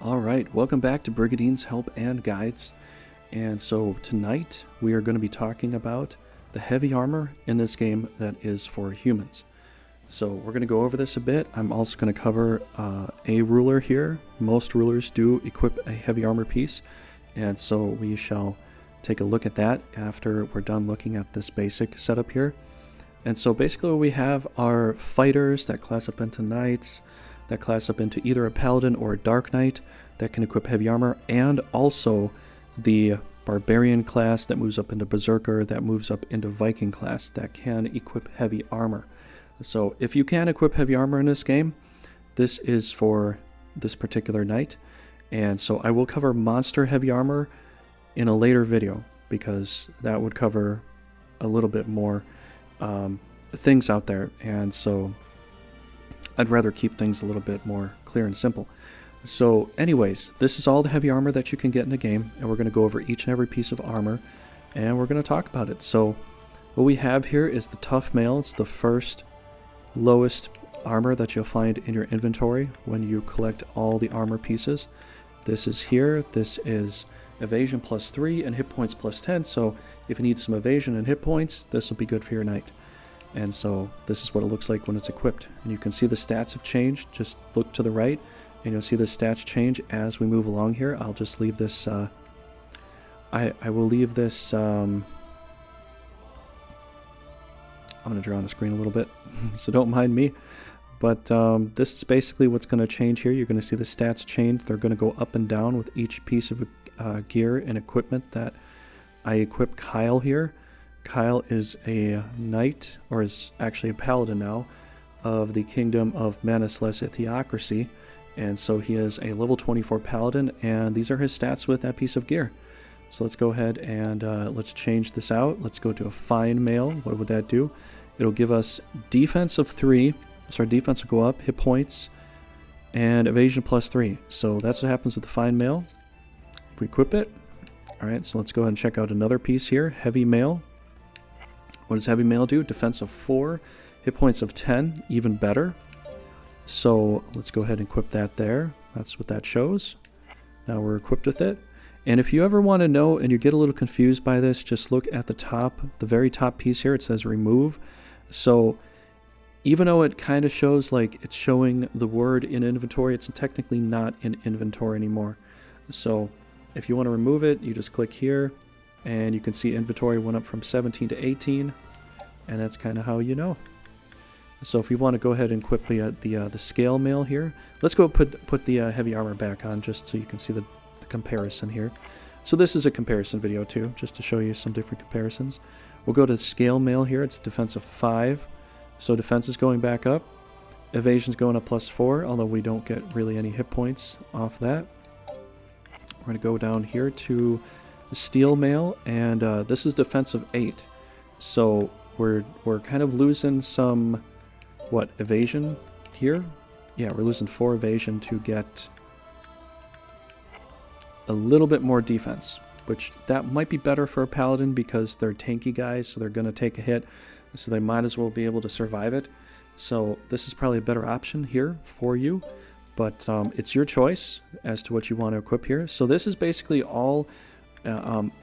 Alright, welcome back to Brigandine's Help and Guides. And so tonight we are going to be talking about the heavy armor in this game that is for humans. So we're going to go over this a bit. I'm also going to cover a ruler here. Most rulers do equip a heavy armor piece, and so we shall take a look at that after we're done looking at this basic setup here. And so basically what we have are fighters that class up into knights, that class up into either a paladin or a dark knight that can equip heavy armor, and also the barbarian class that moves up into berserker, that moves up into Viking class that can equip heavy armor. So if you can equip heavy armor in this game, this is for this particular knight. And so I will cover monster heavy armor in a later video, because that would cover a little bit more things out there, and so I'd rather keep things a little bit more clear and simple. So anyways, this is all the heavy armor that you can get in the game, and we're going to go over each and every piece of armor, and we're going to talk about it. So what we have here is the tough mail. It's the first lowest armor that you'll find in your inventory when you collect all the armor pieces. This is here. This is evasion +3 and hit points +10, so if you need some evasion and hit points, this will be good for your knight. And so this is what it looks like when it's equipped. And you can see the stats have changed. Just look to the right and you'll see the stats change as we move along here. I'll just leave this, I will leave this, I'm going to draw on the screen a little bit, so don't mind me. But this is basically what's going to change here. You're going to see the stats change. They're going to go up and down with each piece of gear and equipment that I equip Kyle here. Kyle is a knight, or is actually a paladin now, of the kingdom of Manus-less Theocracy. And so he is a level 24 paladin, and these are his stats with that piece of gear. So let's go ahead and let's change this out. Let's go to a fine mail. What would that do? It'll give us defense of 3. So our defense will go up, hit points, and evasion +3. So that's what happens with the fine mail. If we equip it. Alright, so let's go ahead and check out another piece here. Heavy mail. What does heavy mail do? Defense of 4, hit points of 10, even better. So let's go ahead and equip that there. That's what that shows. Now we're equipped with it. And if you ever want to know and you get a little confused by this, just look at the top, the very top piece here. It says remove. So even though it kind of shows like it's showing the word in inventory, it's technically not in inventory anymore. So if you want to remove it, you just click here, and you can see inventory went up from 17 to 18, and that's kind of how you know. So if you want to go ahead and equip the scale mail here, let's go put the heavy armor back on just so you can see the comparison here. So this is a comparison video too, just to show you some different comparisons. We'll go to scale mail here. It's defense of 5, so defense is going back up. Evasion's going up +4, although we don't get really any hit points off that. We're going to go down here to steel mail, and this is defense of 8. So we're kind of losing some, what, evasion here? Yeah, we're losing 4 evasion to get a little bit more defense, which that might be better for a paladin because they're tanky guys, so they're going to take a hit, so they might as well be able to survive it. So this is probably a better option here for you, but it's your choice as to what you want to equip here. So this is basically all.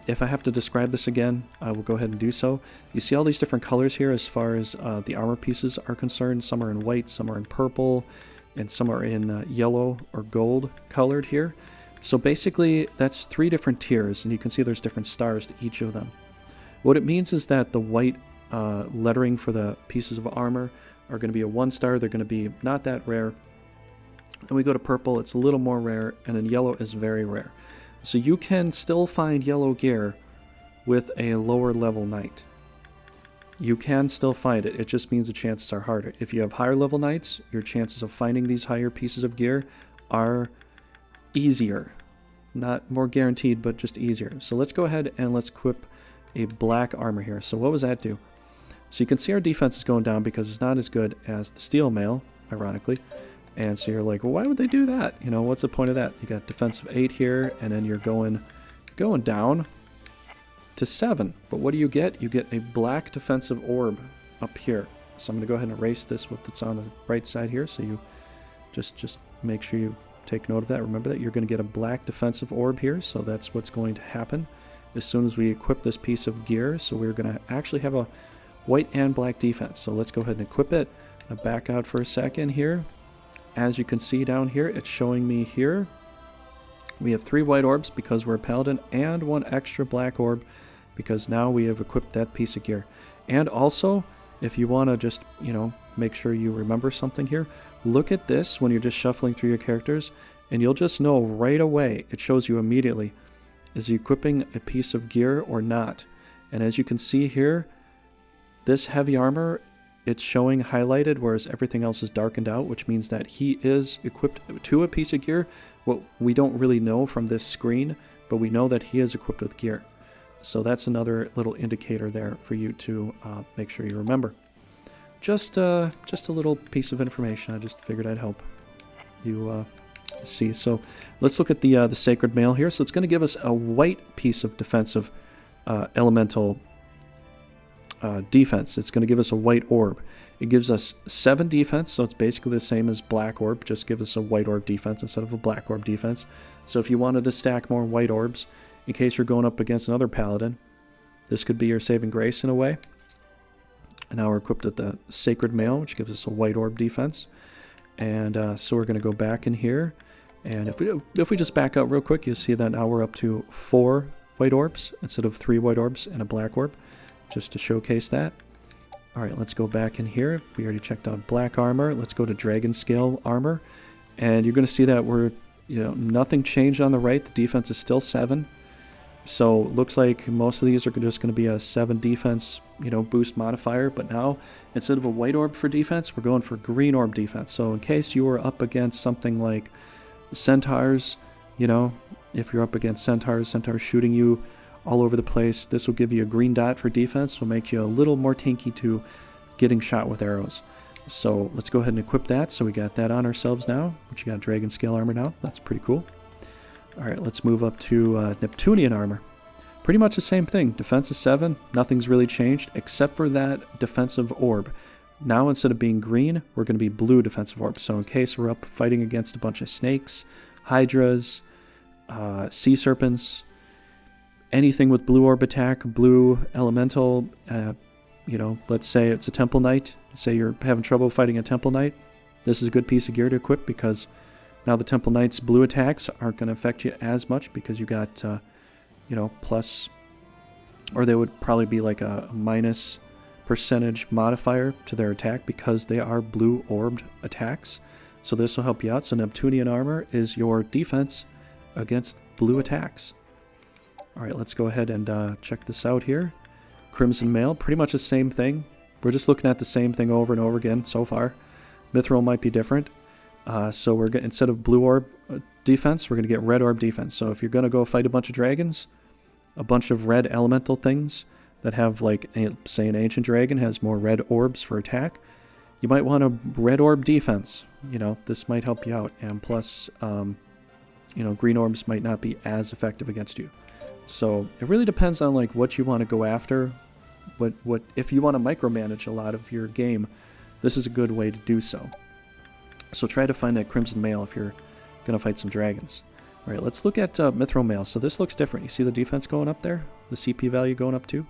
If I have to describe this again, I will go ahead and do so. You see all these different colors here as far as the armor pieces are concerned. Some are in white, some are in purple, and some are in yellow or gold colored here. So basically, that's 3 different tiers, and you can see there's different stars to each of them. What it means is that the white lettering for the pieces of armor are going to be a 1 star. They're going to be not that rare. And we go to purple, it's a little more rare, and then yellow is very rare. So you can still find yellow gear with a lower level knight. You can still find it. It just means the chances are harder. If you have higher level knights, your chances of finding these higher pieces of gear are easier. Not more guaranteed, but just easier. So let's go ahead and let's equip a black armor here. So what does that do? So you can see our defense is going down because it's not as good as the steel mail, ironically. And so you're like, well, why would they do that? You know, what's the point of that? You got defense of 8 here, and then you're going down to 7. But what do you get? You get a black defensive orb up here. So I'm going to go ahead and erase this with that's on the right side here. So you just make sure you take note of that. Remember that you're going to get a black defensive orb here, so that's what's going to happen as soon as we equip this piece of gear. So we're going to actually have a white and black defense. So let's go ahead and equip it. I'll back out for a second here. As you can see down here, it's showing me here we have 3 white orbs because we're a paladin, and 1 extra black orb because now we have equipped that piece of gear. And also, if you want to just, make sure you remember something here, look at this when you're just shuffling through your characters, and you'll just know right away, it shows you immediately, is he equipping a piece of gear or not. And as you can see here, this heavy armor, it's showing highlighted, whereas everything else is darkened out, which means that he is equipped to a piece of gear. What we don't really know from this screen, but we know that he is equipped with gear. So that's another little indicator there for you to make sure you remember. Just a little piece of information. I just figured I'd help you see. So let's look at the Sacred Mail here. So it's going to give us a white piece of defensive elemental defense. It's going to give us a white orb. It gives us 7 defense, so it's basically the same as black orb, just give us a white orb defense instead of a black orb defense. So if you wanted to stack more white orbs, in case you're going up against another paladin, this could be your saving grace in a way. And now we're equipped with the Sacred Mail, which gives us a white orb defense. And so we're going to go back in here, and if we just back out real quick, you'll see that now we're up to 4 white orbs instead of 3 white orbs and a black orb, just to showcase that. Alright, let's go back in here. We already checked out black armor. Let's go to dragon scale armor, and you're going to see that we're, nothing changed on the right. The defense is still 7. So looks like most of these are just going to be a 7 defense, boost modifier. But now, instead of a white orb for defense, we're going for green orb defense. So in case you were up against something like centaurs, if you're up against centaurs shooting you all over the place, this will give you a green dot for defense. Will make you a little more tanky to getting shot with arrows. So let's go ahead and equip that. So we got that on ourselves now, which you got dragon scale armor now. That's pretty cool. Alright, let's move up to Neptunian armor. Pretty much the same thing. Defense is 7. Nothing's really changed except for that defensive orb. Now instead of being green, we're going to be blue defensive orb. So in case we're up fighting against a bunch of snakes, hydras, sea serpents, anything with blue orb attack, blue elemental, let's say it's a temple knight. Say you're having trouble fighting a temple knight. This is a good piece of gear to equip because now the temple knight's blue attacks aren't going to affect you as much because you got, plus, or they would probably be like a minus percentage modifier to their attack because they are blue orbed attacks. So this will help you out. So Neptunian armor is your defense against blue attacks. Alright, let's go ahead and check this out here. Crimson Mail, pretty much the same thing. We're just looking at the same thing over and over again so far. Mithril might be different. So we're instead of blue orb defense, we're going to get red orb defense. So if you're going to go fight a bunch of dragons, a bunch of red elemental things that have, like, say an ancient dragon has more red orbs for attack, you might want a red orb defense. This might help you out. And plus, green orbs might not be as effective against you. So it really depends on like what you want to go after. What if you want to micromanage a lot of your game, this is a good way to do so. So try to find that Crimson Mail if you're going to fight some dragons. All right, let's look at Mithril Mail. So this looks different. You see the defense going up there? The CP value going up too?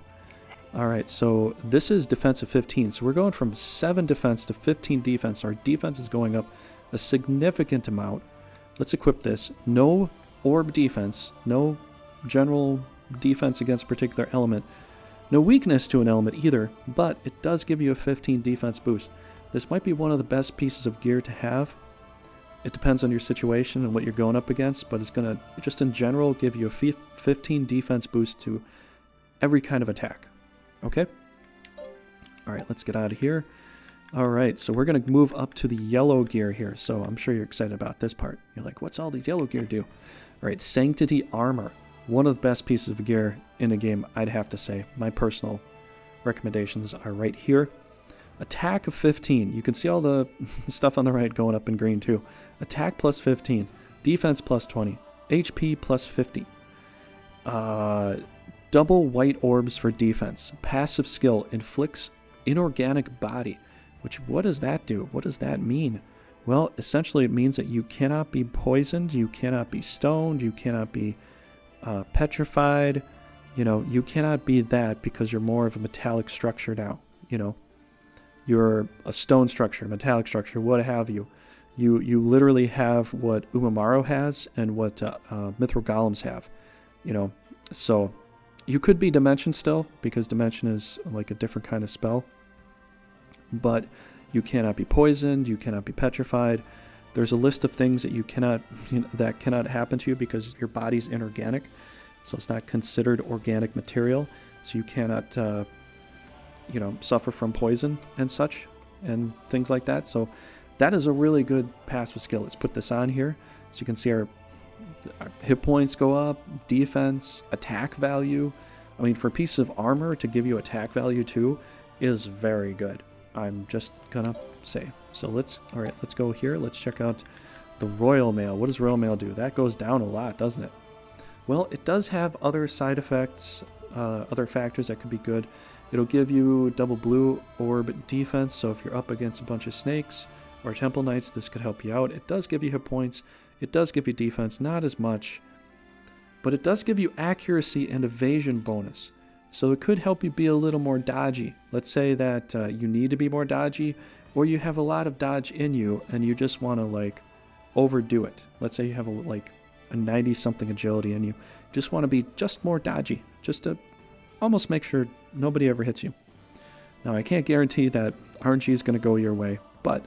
All right, so this is defense of 15. So we're going from 7 defense to 15 defense. Our defense is going up a significant amount. Let's equip this. No orb defense. No general defense against a particular element. No weakness to an element either, but it does give you a 15 defense boost. This might be one of the best pieces of gear to have. It depends on your situation and what you're going up against, but it's going to, just in general, give you a 15 defense boost to every kind of attack. Okay? Alright, let's get out of here. Alright, so we're going to move up to the yellow gear here, so I'm sure you're excited about this part. You're like, what's all these yellow gear do? Alright, Sanctity Armor. One of the best pieces of gear in a game, I'd have to say. My personal recommendations are right here. Attack of 15. You can see all the stuff on the right going up in green too. Attack plus 15. Defense plus 20. HP plus 50. Double white orbs for defense. Passive skill inflicts inorganic body. Which, what does that do? What does that mean? Well, essentially it means that you cannot be poisoned, you cannot be stoned, you cannot be petrified. You know, you cannot be that because you're more of a metallic structure now. You know, you're a stone structure, metallic structure, what have you. You literally have what Umamaru has and what Mithril Golems have. You know, so you could be Dimension still, because Dimension is like a different kind of spell. But you cannot be poisoned, you cannot be petrified. There's a list of things that you cannot, that cannot happen to you because your body's inorganic. So it's not considered organic material. So you cannot, you know, suffer from poison and such and things like that. So that is a really good passive skill. Let's put this on here so you can see our hit points go up, defense, attack value. I mean, for a piece of armor to give you attack value too is very good. I'm just gonna say. So all right, let's go here. Let's check out the Royal Mail. What does Royal Mail do? That goes down a lot, doesn't it? Well, it does have other side effects, other factors that could be good. It'll give you double blue orb defense, so if you're up against a bunch of snakes or temple knights, this could help you out. It does give you hit points. It does give you defense, not as much, but it does give you accuracy and evasion bonus. So it could help you be a little more dodgy. Let's say that you need to be more dodgy, or you have a lot of dodge in you and you just want to like overdo it. Let's say you have a 90-something agility and you just want to be just more dodgy, just to almost make sure nobody ever hits you. Now, I can't guarantee that RNG is going to go your way, but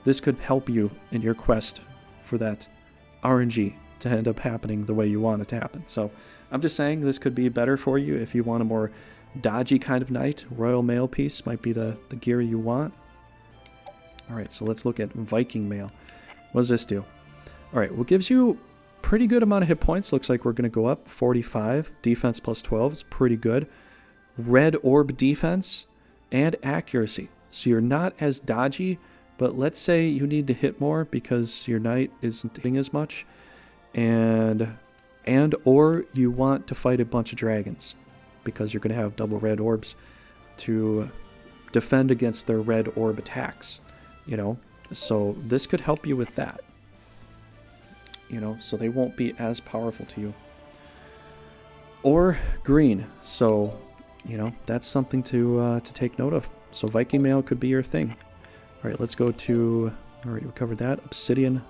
this could help you in your quest for that RNG to end up happening the way you want it to happen. So I'm just saying this could be better for you if you want a more dodgy kind of knight. Royal Mail piece might be the gear you want. All right, so let's look at Viking Mail. What does this do? All right, well, it gives you pretty good amount of hit points. Looks like we're going to go up 45. Defense plus 12 is pretty good. Red orb defense and accuracy. So you're not as dodgy, but let's say you need to hit more because your knight isn't hitting as much, and or you want to fight a bunch of dragons because you're going to have double red orbs to defend against their red orb attacks, you know. So this could help you with that, you know, so they won't be as powerful to you. Or green, so you know, that's something to take note of. So Viking Mail could be your thing. All right, let's go to, all right, we covered that. Obsidian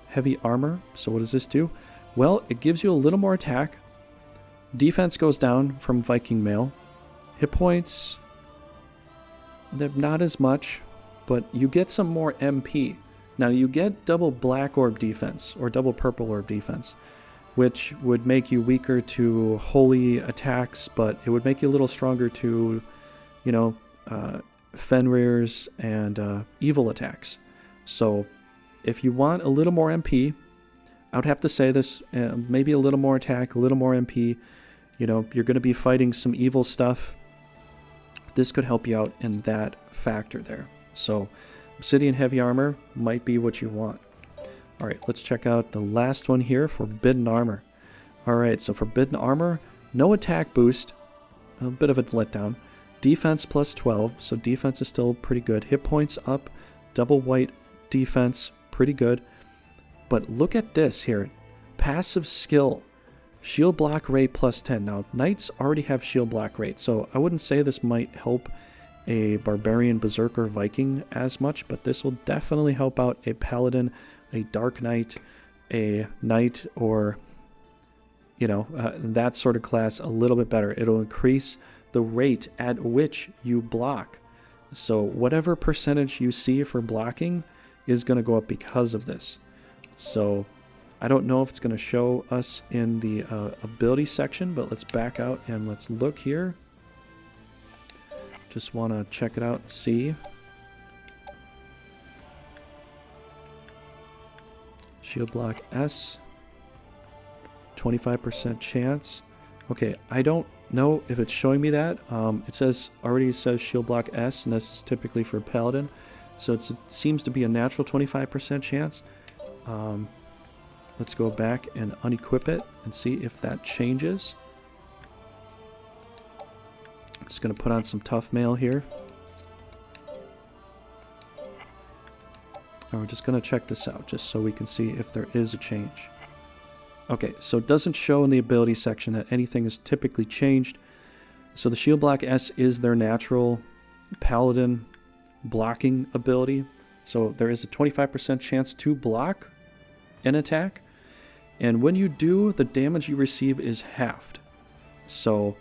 heavy armor. So what does this do? Well, it gives you a little more attack. Defense goes down from Viking Mail. Hit points, they're not as much, but you get some more MP. Now you get double black orb defense or double purple orb defense, which would make you weaker to holy attacks, but it would make you a little stronger to, you know, Fenrir's and evil attacks. So if you want a little more MP, I would have to say this, maybe a little more attack, a little more MP, you know, you're going to be fighting some evil stuff. This could help you out in that factor there. So Obsidian heavy armor might be what you want. All right, let's check out the last one here, Forbidden Armor. All right, so Forbidden Armor, no attack boost, a bit of a letdown. Defense plus 12, so defense is still pretty good. Hit points up, double white defense, pretty good. But look at this here, passive skill, shield block rate plus 10. Now, knights already have shield block rate, so I wouldn't say this might help a Barbarian, Berserker, Viking as much, but this will definitely help out a Paladin, a Dark Knight, a Knight, or, you know, that sort of class a little bit better. It'll increase the rate at which you block. So whatever percentage you see for blocking is going to go up because of this. So I don't know if it's going to show us in the ability section, but let's back out and let's look here. Just want to check it out and see. Shield block S, 25% chance. Okay, I don't know if it's showing me that. It already says shield block S, and this is typically for Paladin. So it seems to be a natural 25% chance. Let's go back and unequip it and see if that changes. I'm just going to put on some tough mail here. And we're just going to check this out just so we can see if there is a change. Okay, so it doesn't show in the ability section that anything is typically changed. So the Shield Block S is their natural Paladin blocking ability. So there is a 25% chance to block an attack. And when you do, the damage you receive is halved. So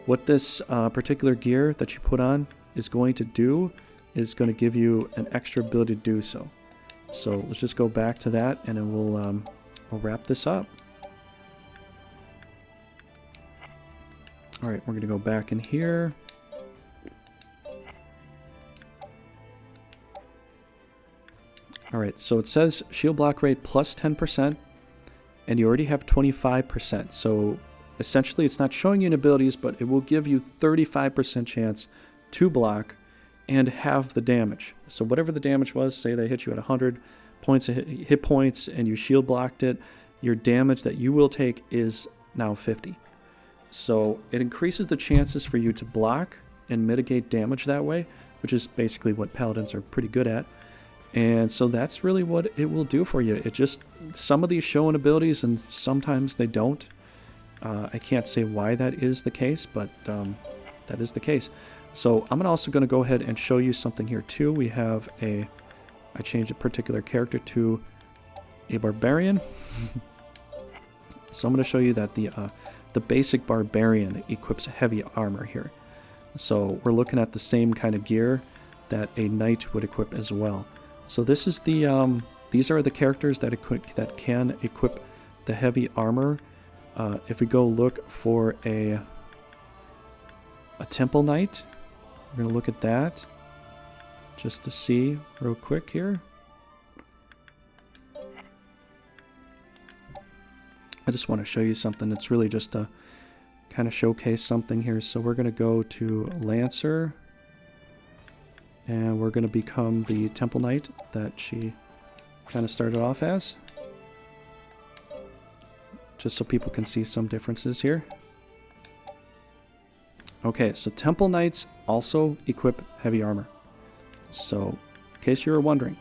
what this particular gear that you put on is going to do is going to give you an extra ability to do so. So let's just go back to that and then we'll wrap this up. Alright, we're going to go back in here. Alright, so it says shield block rate plus 10%, and you already have 25%. So essentially it's not showing you in abilities, but it will give you 35% chance to block and have the damage. So whatever the damage was, say they hit you at 100 points of hit points and you shield blocked it, your damage that you will take is now 50. So it increases the chances for you to block and mitigate damage that way, which is basically what Paladins are pretty good at. And so that's really what it will do for you. It just, some of these show in abilities and sometimes they don't. I can't say why that is the case, but that is the case. So I'm also going to go ahead and show you something here too. We have I changed a particular character to a Barbarian. So I'm going to show you that the basic Barbarian equips heavy armor here. So we're looking at the same kind of gear that a Knight would equip as well. So this is these are the characters that can equip the heavy armor. If we go look for a Temple Knight, we're going to look at that just to see real quick here. I just want to show you something. It's really just to kind of showcase something here. So we're going to go to Lancer, and we're going to become the Temple Knight that she kind of started off as, just so people can see some differences here. Okay, so Temple Knights also equip heavy armor. So, in case you were wondering,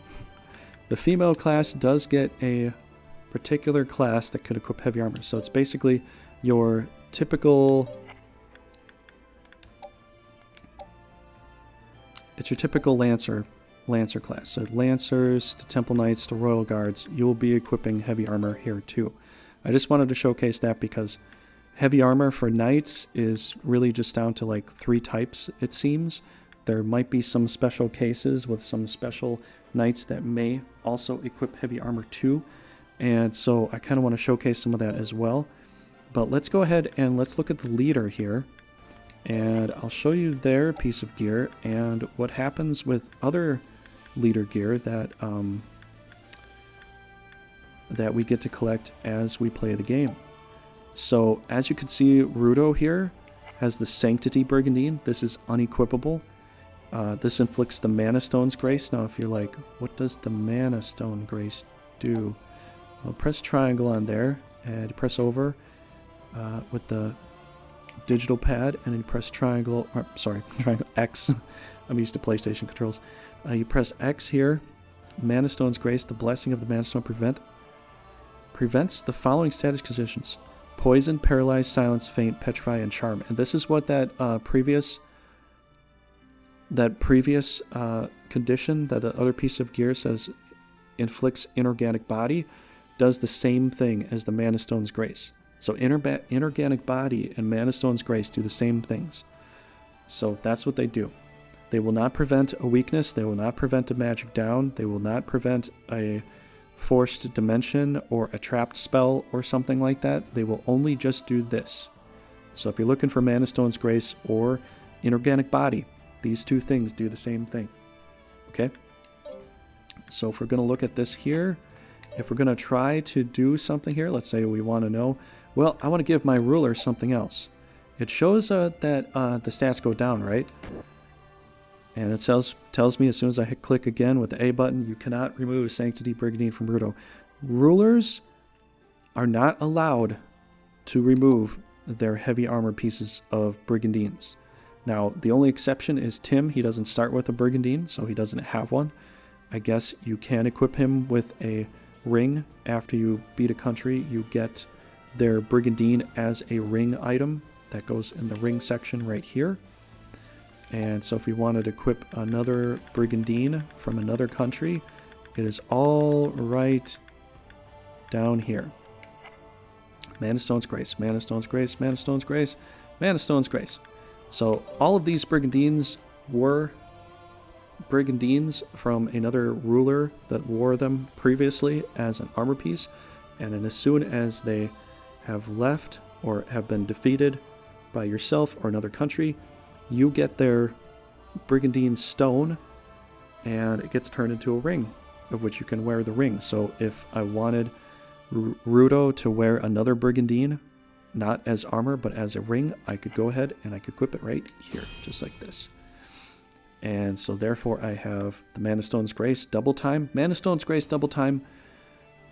the female class does get a particular class that could equip heavy armor. So it's basically your typical... It's your typical Lancer class. So Lancers to Temple Knights to Royal Guards, you will be equipping heavy armor here too. I just wanted to showcase that because heavy armor for Knights is really just down to like 3 types, it seems. There might be some special cases with some special Knights that may also equip heavy armor too. And so I kind of want to showcase some of that as well. But let's go ahead and let's look at the leader here. And I'll show you their piece of gear and what happens with other leader gear that that we get to collect as we play the game. So as you can see, Rudo here has the Sanctum Brigandine. This is unequipable. This inflicts the Mana Stone's Grace. Now if you're like, what does the Mana Stone Grace do? Well, press triangle on there and press over with the digital pad, and then you press triangle, or, sorry, triangle X. I'm used to PlayStation controls. You press X here. Mana Stone's Grace, the Blessing of the Mana Stone prevents the following status conditions: Poison, Paralyze, Silence, Faint, Petrify, and Charm. And this is what that previous condition, that the other piece of gear says inflicts inorganic body, does the same thing as the Mana Stone's Grace. So inorganic body and Mana Stone's Grace do the same things. So that's what they do. They will not prevent a weakness. They will not prevent a magic down. They will not prevent a forced dimension or a trapped spell or something like that. They will only just do this. So if you're looking for Mana Stone's Grace or inorganic body, these two things do the same thing. Okay? So if we're going to look at this here, if we're going to try to do something here, let's say we want to know, well, I want to give my ruler something else. It shows that the stats go down, right? And it tells me as soon as I hit click again with the A button, you cannot remove Sanctum Brigandine from Rudo. Rulers are not allowed to remove their heavy armor pieces of Brigandines. Now, the only exception is Tim. He doesn't start with a Brigandine, so he doesn't have one. I guess you can equip him with a ring. After you beat a country, you get their Brigandine as a ring item. That goes in the ring section right here. And so if we wanted to equip another Brigandine from another country, it is all right down here. Mana Stone's Grace, Mana Stone's Grace, Mana Stone's Grace, Mana Stone's Grace. So all of these Brigandines were Brigandines from another ruler that wore them previously as an armor piece. And then as soon as they have left or have been defeated by yourself or another country, you get their Brigandine stone and it gets turned into a ring of which you can wear the ring. So if I wanted Rudo to wear another Brigandine, not as armor but as a ring, I could go ahead and I could equip it right here, just like this. And so therefore I have the Mana Stone's Grace double time. Mana Stone's Grace double time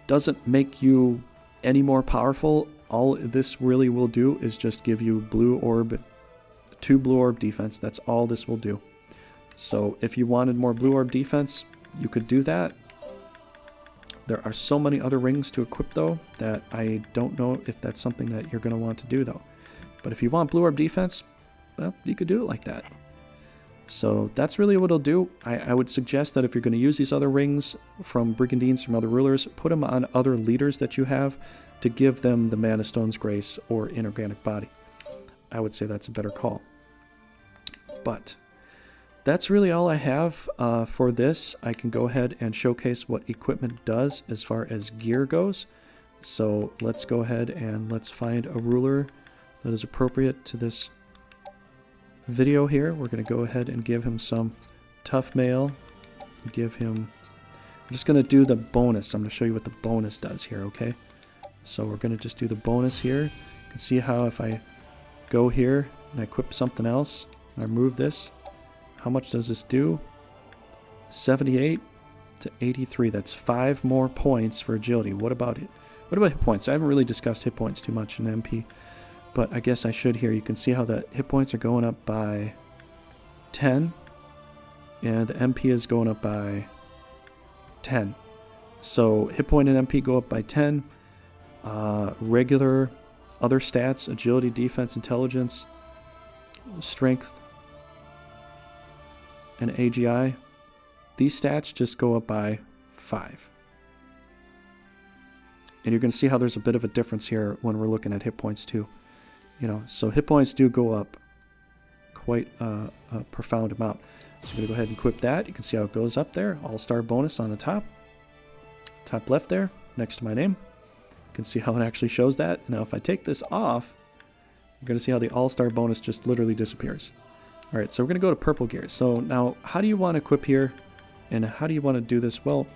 doesn't make you any more powerful. All this really will do is just give you blue orb, 2 blue orb defense. That's all this will do. So if you wanted more blue orb defense, you could do that. There are so many other rings to equip though that I don't know if that's something that you're going to want to do though. But if you want blue orb defense, well, you could do it like that. So that's really what it'll do. I would suggest that if you're going to use these other rings from Brigandines from other rulers, put them on other leaders that you have to give them the Mana Stone's Grace or Inorganic Body. I would say that's a better call. But that's really all I have for this. I can go ahead and showcase what equipment does as far as gear goes. So let's go ahead and let's find a ruler that is appropriate to this video here. We're going to go ahead and give him some tough mail. Give him... I'm just going to do the bonus. I'm going to show you what the bonus does here, okay? So we're going to just do the bonus here. You can see how if I go here and I equip something else, and I remove this, how much does this do? 78 to 83. That's 5 more points for agility. What about it? What about hit points? I haven't really discussed hit points too much in MP, but I guess I should here. You can see how the hit points are going up by 10, and the MP is going up by 10. So hit point and MP go up by 10. Regular other stats, agility, defense, intelligence, strength, and AGI, these stats just go up by 5. And you're going to see how there's a bit of a difference here when we're looking at hit points too. You know, so hit points do go up quite a profound amount. So I'm going to go ahead and equip that. You can see how it goes up there. All-star bonus on the top left there, next to my name. You can see how it actually shows that. Now if I take this off, you're going to see how the all-star bonus just literally disappears. Alright, so we're going to go to purple gear. So now, how do you want to equip here? And how do you want to do this? Well,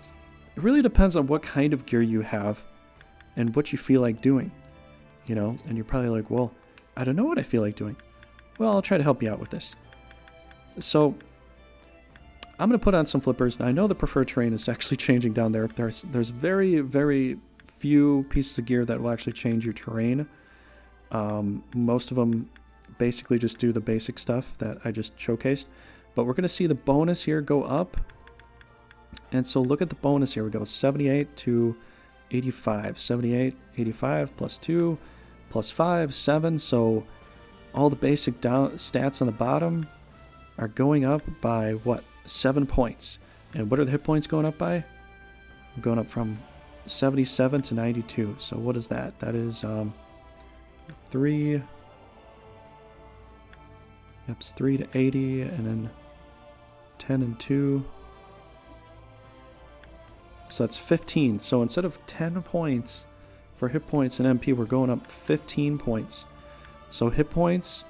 it really depends on what kind of gear you have and what you feel like doing. You know, and you're probably like, well, I don't know what I feel like doing. Well, I'll try to help you out with this. So, I'm going to put on some flippers. Now, I know the preferred terrain is actually changing down there. There's very, very few pieces of gear that will actually change your terrain. Most of them basically just do the basic stuff that I just showcased. But we're going to see the bonus here go up. And so look at the bonus here. We go 78 to 85. 78, 85, plus 2, plus 5, 7. So all the basic stats on the bottom are going up by, what, 7 points. And what are the hit points going up by? Going up from 77 to 92. So what is that? That is 3... Yep, it's 3 to 80, and then 10 and 2. So that's 15. So instead of 10 points for hit points and MP, we're going up 15 points. So hit points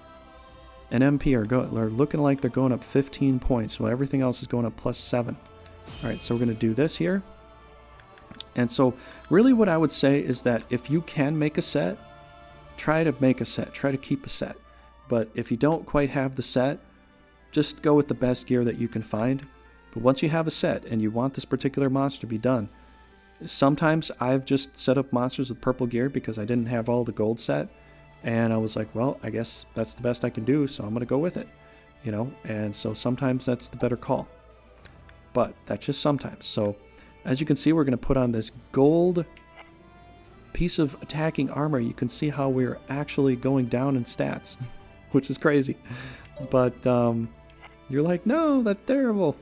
and MP are looking like they're going up 15 points. So everything else is going up plus 7. All right, so we're going to do this here. And so really what I would say is that if you can make a set, try to make a set. Try to keep a set. But if you don't quite have the set, just go with the best gear that you can find. But once you have a set and you want this particular monster to be done, sometimes I've just set up monsters with purple gear because I didn't have all the gold set. And I was like, well, I guess that's the best I can do, so I'm going to go with it. You know, and so sometimes that's the better call. but that's just sometimes. So as you can see, we're going to put on this gold piece of attacking armor. You can see how we're actually going down in stats, which is crazy. But you're like, no, that's terrible.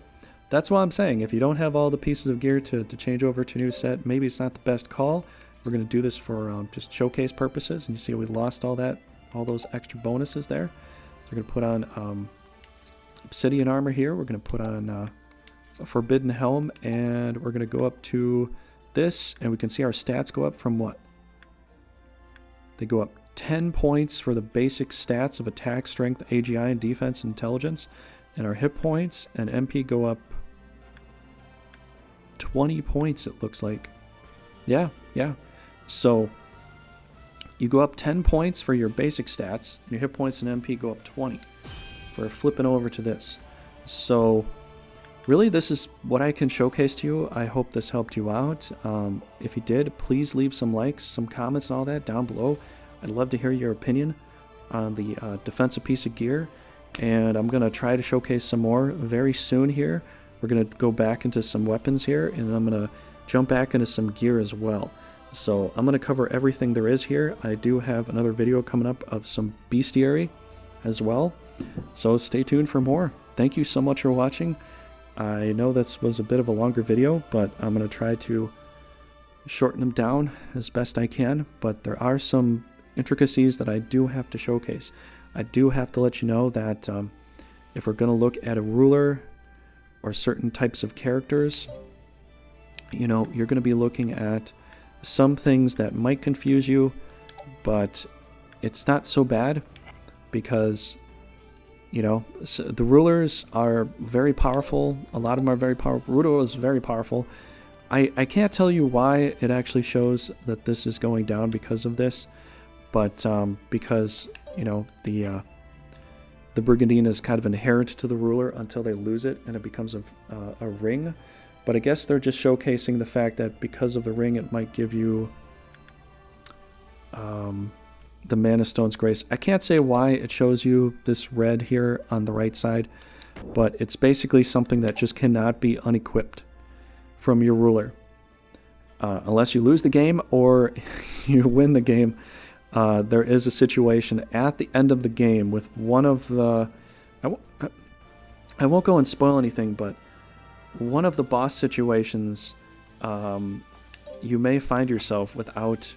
That's why I'm saying, if you don't have all the pieces of gear to change over to a new set, maybe it's not the best call. We're going to do this for just showcase purposes. And you see we lost all those extra bonuses there. So we're going to put on obsidian armor here. We're going to put on a forbidden helm, and we're going to go up to this, and we can see our stats go up from what? They go up 10 points for the basic stats of attack, strength, AGI, and defense and intelligence. And our hit points and MP go up 20 points, it looks like. Yeah. So you go up 10 points for your basic stats, and your hit points and MP go up 20 for flipping over to this. So really, this is what I can showcase to you. I hope this helped you out. If you did, please leave some likes, some comments, and all that down below. I'd love to hear your opinion on the defensive piece of gear. And I'm going to try to showcase some more very soon here. We're going to go back into some weapons here, and I'm going to jump back into some gear as well. So I'm going to cover everything there is here. I do have another video coming up of some bestiary as well. So stay tuned for more. Thank you so much for watching. I know this was a bit of a longer video, but I'm going to try to shorten them down as best I can. But there are some intricacies that I do have to showcase. I do have to let you know that if we're going to look at a ruler or certain types of characters, you know, you're going to be looking at some things that might confuse you, but it's not so bad because, you know, the rulers are very powerful. A lot of them are very powerful. Rudo is very powerful. I can't tell you why it actually shows that this is going down because of this, but because, you know, the Brigandine is kind of inherent to the ruler until they lose it and it becomes a ring. But I guess they're just showcasing the fact that because of the ring, it might give you the Mana Stone's Grace. I can't say why it shows you this red here on the right side, but it's basically something that just cannot be unequipped from your ruler. Unless you lose the game or you win the game. There is a situation at the end of the game with one of the... I won't go and spoil anything, but one of the boss situations, you may find yourself without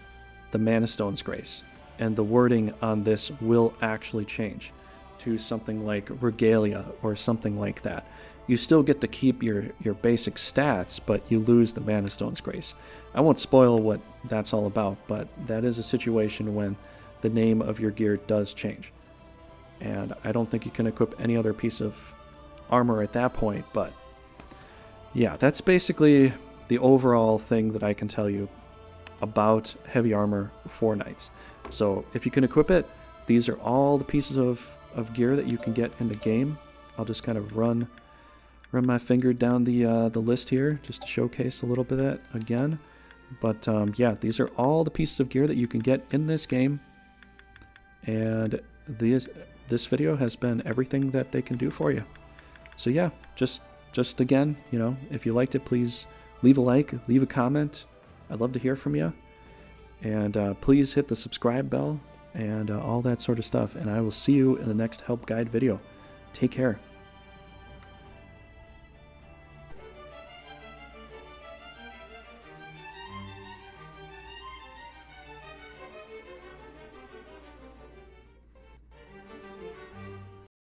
the Mana Stone's Grace. And the wording on this will actually change to something like Regalia or something like that. You still get to keep your basic stats, but you lose the Mana Stone's Grace. I won't spoil what that's all about, but that is a situation when the name of your gear does change. And I don't think you can equip any other piece of armor at that point, but yeah, that's basically the overall thing that I can tell you about heavy armor for knights. So if you can equip it, these are all the pieces of gear that you can get in the game. I'll just kind of run my finger down the list here just to showcase a little bit of that again. But yeah, these are all the pieces of gear that you can get in this game. And this video has been everything that they can do for you. So yeah, just again, you know, if you liked it, please leave a like, leave a comment. I'd love to hear from you. And please hit the subscribe bell and all that sort of stuff. And I will see you in the next help guide video. Take care.